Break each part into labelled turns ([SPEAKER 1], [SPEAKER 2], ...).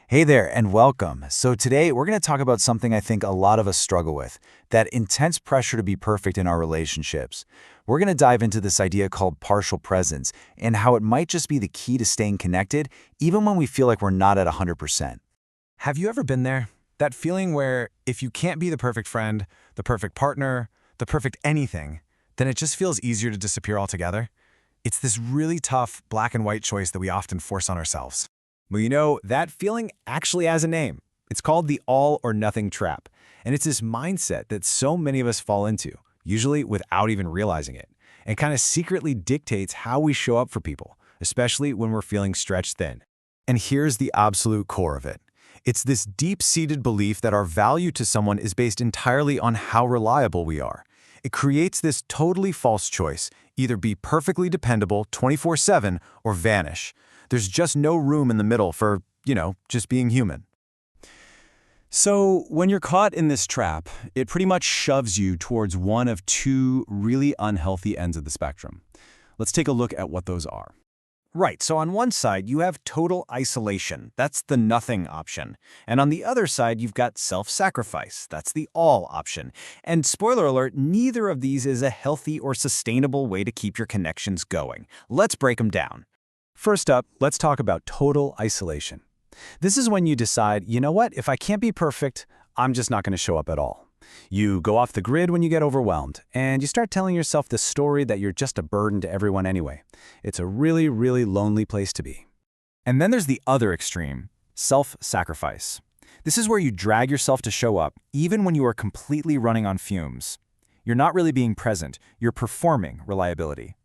[SPEAKER 1] Hey there, and welcome. So today we're going to talk about something I think a lot of us struggle with, that intense pressure to be perfect in our relationships. We're going to dive into this idea called partial presence and how it might just be the key to staying connected, even when we feel like we're not at 100%.
[SPEAKER 2] Have you ever been there? That feeling where if you can't be the perfect friend, the perfect partner, the perfect anything, then it just feels easier to disappear altogether? It's this really tough black and white choice that we often force on ourselves. Well, that feeling actually has a name. It's called the all or nothing trap. And it's this mindset that so many of us fall into, usually without even realizing it, and kind of secretly dictates how we show up for people, especially when we're feeling stretched thin. And here's the absolute core of it. It's this deep-seated belief that our value to someone is based entirely on how reliable we are. It creates this totally false choice, either be perfectly dependable 24/7 or vanish. There's just no room in the middle for, just being human. So when you're caught in this trap, it pretty much shoves you towards one of two really unhealthy ends of the spectrum. Let's take a look at what those are.
[SPEAKER 3] Right, so on one side, you have total isolation. That's the nothing option. And on the other side, you've got self-sacrifice. That's the all option. And spoiler alert, neither of these is a healthy or sustainable way to keep your connections going. Let's break them down.
[SPEAKER 2] First up, let's talk about total isolation. This is when you decide, you know what, if I can't be perfect, I'm just not going to show up at all. You go off the grid when you get overwhelmed, and you start telling yourself the story that you're just a burden to everyone anyway. It's a really, really lonely place to be. And then there's the other extreme, self-sacrifice. This is where you drag yourself to show up, even when you are completely running on fumes. You're not really being present, you're performing reliability.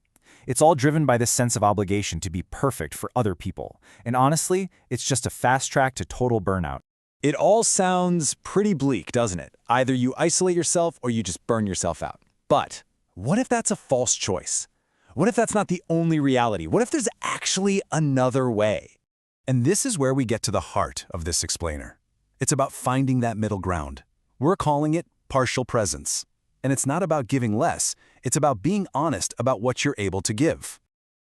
[SPEAKER 2] It's all driven by this sense of obligation to be perfect for other people. And honestly, it's just a fast track to total burnout. It all sounds pretty bleak, doesn't it? Either you isolate yourself or you just burn yourself out. But what if that's a false choice? What if that's not the only reality? What if there's actually another way? And this is where we get to the heart of this explainer. It's about finding that middle ground. We're calling it partial presence. And it's not about giving less, it's about being honest about what you're able to give.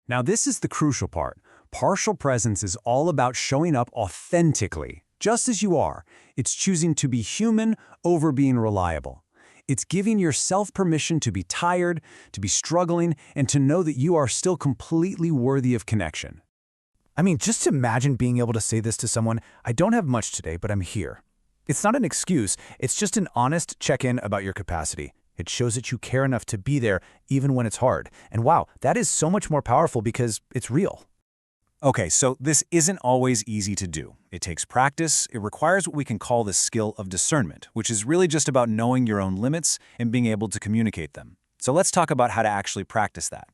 [SPEAKER 2] Now this is the crucial part. Partial presence is all about showing up authentically, just as you are. It's choosing to be human over being reliable. It's giving yourself permission to be tired, to be struggling, and to know that you are still completely worthy of connection. I mean, just imagine being able to say this to someone, I don't have much today, but I'm here. It's not an excuse, it's just an honest check-in about your capacity. It shows that you care enough to be there even when it's hard. And wow, that is so much more powerful because it's real. Okay, so this isn't always easy to do. It takes practice. It requires what we can call the skill of discernment, which is really just about knowing your own limits and being able to communicate them. So let's talk about how to actually practice that.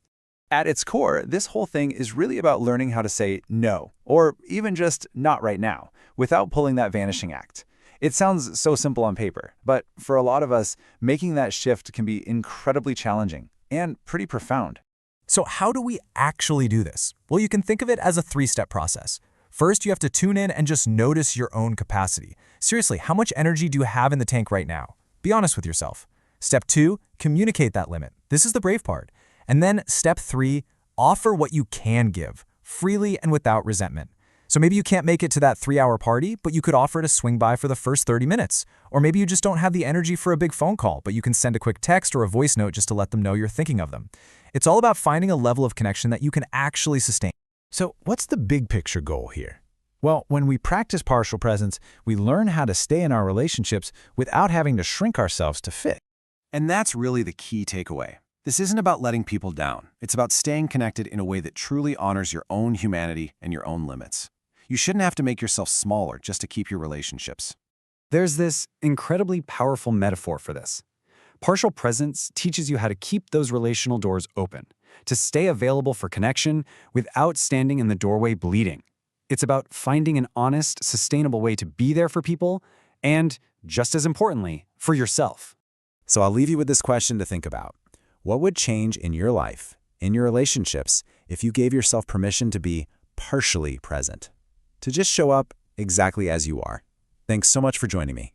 [SPEAKER 2] At its core, this whole thing is really about learning how to say no, or even just not right now, without pulling that vanishing act. It sounds so simple on paper, but for a lot of us, making that shift can be incredibly challenging and pretty profound. So how do we actually do this? Well, you can think of it as a three-step process. First, you have to tune in and just notice your own capacity. Seriously, how much energy do you have in the tank right now? Be honest with yourself. Step 2, communicate that limit. This is the brave part. And then step 3, offer what you can give, freely and without resentment. So maybe you can't make it to that 3-hour party, but you could offer to swing by for the first 30 minutes. Or maybe you just don't have the energy for a big phone call, but you can send a quick text or a voice note just to let them know you're thinking of them. It's all about finding a level of connection that you can actually sustain. So what's the big picture goal here? Well, when we practice partial presence, we learn how to stay in our relationships without having to shrink ourselves to fit. And that's really the key takeaway. This isn't about letting people down. It's about staying connected in a way that truly honors your own humanity and your own limits. You shouldn't have to make yourself smaller just to keep your relationships. There's this incredibly powerful metaphor for this. Partial presence teaches you how to keep those relational doors open, to stay available for connection without standing in the doorway bleeding. It's about finding an honest, sustainable way to be there for people and, just as importantly, for yourself. So I'll leave you with this question to think about. What would change in your life, in your relationships, if you gave yourself permission to be partially present? To just show up exactly as you are. Thanks so much for joining me.